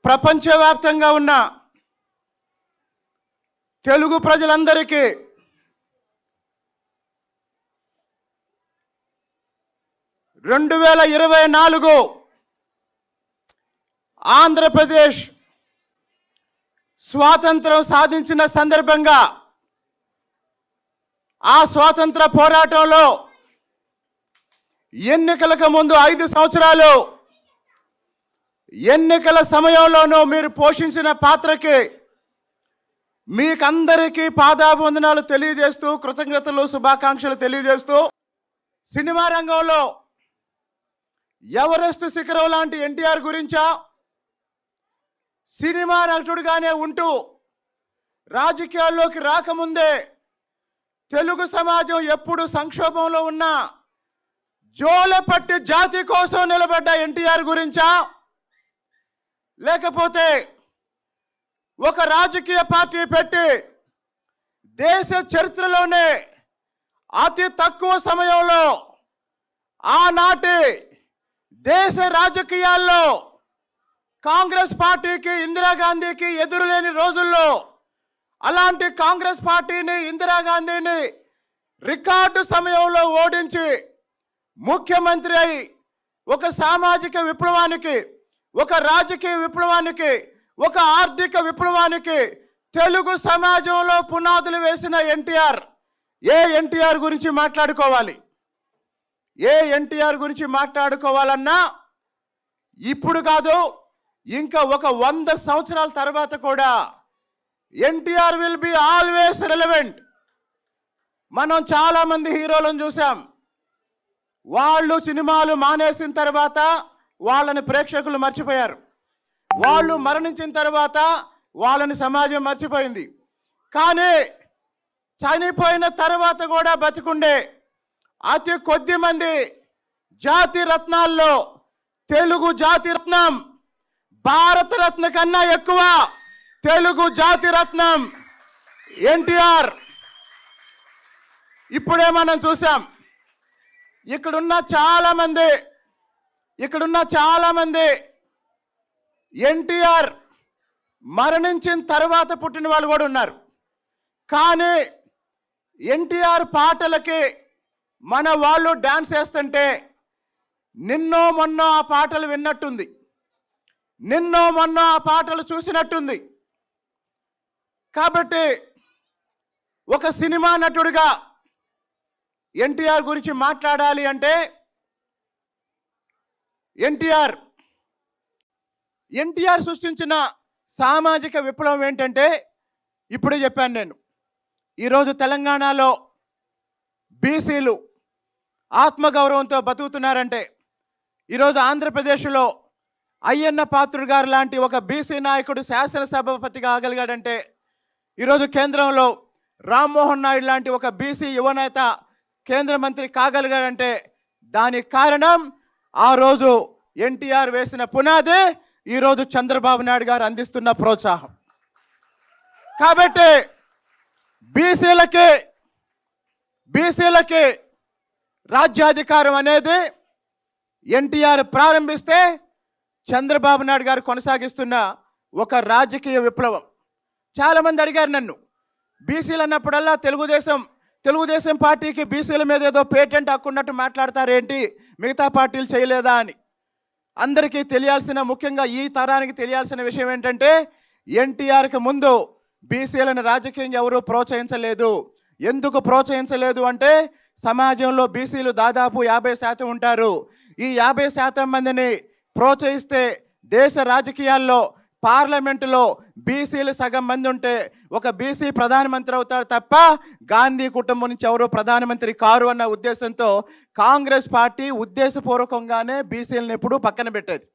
ప్రపంచవ్యాప్తంగా ఉన్న తెలుగు ప్రజలందరికీ రెండు 2024 ఆంధ్రప్రదేశ్ స్వాతంత్రం సాధించిన సందర్భంగా ఆ స్వాతంత్ర పోరాటంలో ఎన్నికలకు ముందు 5 సంవత్సరాలు ఎన్నికల సమయంలోనూ మీరు పోషించిన పాత్రకి మీకందరికీ పాదాభివందనాలు తెలియజేస్తూ కృతజ్ఞతలు శుభాకాంక్షలు తెలియజేస్తూ సినిమా రంగంలో ఎవరెస్ట్ శిఖరం లాంటి ఎన్టీఆర్ గురించా సినిమా నటుడుగానే ఉంటూ రాజకీయాల్లోకి రాకముందే తెలుగు సమాజం ఎప్పుడు సంక్షోభంలో ఉన్నా జోలపట్టి జాతి కోసం నిలబడ్డ ఎన్టీఆర్ గురించా లేకపోతే ఒక రాజకీయ పార్టీ పెట్టి దేశ చరిత్రలోనే అతి తక్కువ సమయంలో ఆనాటి దేశ రాజకీయాల్లో కాంగ్రెస్ పార్టీకి ఇందిరాగాంధీకి ఎదురులేని రోజుల్లో అలాంటి కాంగ్రెస్ పార్టీని ఇందిరాగాంధీని రికార్డు సమయంలో ఓడించి ముఖ్యమంత్రి అయి ఒక సామాజిక విప్లవానికి ఒక రాజకీయ విప్లవానికి ఒక ఆర్థిక విప్లవానికి తెలుగు సమాజంలో పునాదులు వేసిన ఎన్టీఆర్ ఏ ఎన్టీఆర్ గురించి మాట్లాడుకోవాలి ఏ ఎన్టీఆర్ గురించి మాట్లాడుకోవాలన్నా ఇప్పుడు కాదు ఇంకా ఒక 100 సంవత్సరాల తర్వాత కూడా NTR will be always relevant. మనం చాలామంది హీరోలను చూసాం, వాళ్ళు సినిమాలు మానేసిన తర్వాత వాళ్ళని ప్రేక్షకులు మర్చిపోయారు, వాళ్ళు మరణించిన తర్వాత వాళ్ళని సమాజం మర్చిపోయింది. కానీ చనిపోయిన తర్వాత కూడా బతికుండే అతి కొద్ది మంది జాతి రత్నాల్లో తెలుగు జాతి రత్నం భారతరత్న కన్నా ఎక్కువ తెలుగు జాతి రత్నం ఎన్టీఆర్. ఇప్పుడే మనం చూసాం, ఇక్కడున్న చాలా మంది ఎన్టీఆర్ మరణించిన తర్వాత పుట్టిన వాళ్ళు కూడా ఉన్నారు. కానీ ఎన్టీఆర్ పాటలకి మన వాళ్ళు డాన్స్ వేస్తుంటే నిన్నో మొన్న ఆ పాటలు విన్నట్టుంది, నిన్నో మొన్న ఆ పాటలు చూసినట్టుంది. కాబట్టి ఒక సినిమా నటుడిగా ఎన్టీఆర్ గురించి మాట్లాడాలి అంటే ఎన్టీఆర్ సృష్టించిన సామాజిక విప్లవం ఏంటంటే ఇప్పుడే చెప్పాను నేను. ఈరోజు తెలంగాణలో బీసీలు ఆత్మగౌరవంతో బతుకుతున్నారంటే, ఈరోజు ఆంధ్రప్రదేశ్లో అయ్యన్న పాత్రుడు గారు లాంటి ఒక బీసీ నాయకుడు శాసనసభాపతిగా ఆగలిగాడంటే, ఈరోజు కేంద్రంలో రామ్మోహన్ నాయుడు లాంటి ఒక బీసీ యువనేత కేంద్ర మంత్రి కాగలిగాడంటే దానికి కారణం ఆ రోజు ఎన్టీఆర్ వేసిన పునాది, ఈరోజు చంద్రబాబు నాయుడు గారు అందిస్తున్న ప్రోత్సాహం. కాబట్టి బీసీలకి రాజ్యాధికారం అనేది ఎన్టీఆర్ ప్రారంభిస్తే చంద్రబాబు నాయుడు గారు కొనసాగిస్తున్న ఒక రాజకీయ విప్లవం. చాలామంది అడిగారు నన్ను, బీసీలు అన్నప్పుడల్లా తెలుగుదేశం పార్టీకి బీసీల మీద ఏదో పేటెంట్ హక్కున్నట్టు మాట్లాడతారేంటి, మిగతా పార్టీలు చేయలేదా అని. అందరికీ తెలియాల్సిన, ముఖ్యంగా ఈ తరానికి తెలియాల్సిన విషయం ఏంటంటే ఎన్టీఆర్కి ముందు బీసీలను రాజకీయంగా ఎవరూ ప్రోత్సహించలేదు. ఎందుకు ప్రోత్సహించలేదు అంటే సమాజంలో బీసీలు దాదాపు 50% ఉంటారు. ఈ 50% మందిని ప్రోత్సహిస్తే దేశ రాజకీయాల్లో పార్లమెంటులో బీసీలు సగం మంది ఉంటే ఒక బీసీ ప్రధానమంత్రి అవుతాడు తప్ప గాంధీ కుటుంబం నుంచి ఎవరు ప్రధానమంత్రి కారు అన్న ఉద్దేశంతో కాంగ్రెస్ పార్టీ ఉద్దేశపూర్వకంగానే బీసీలను ఎప్పుడూ పక్కన పెట్టేది.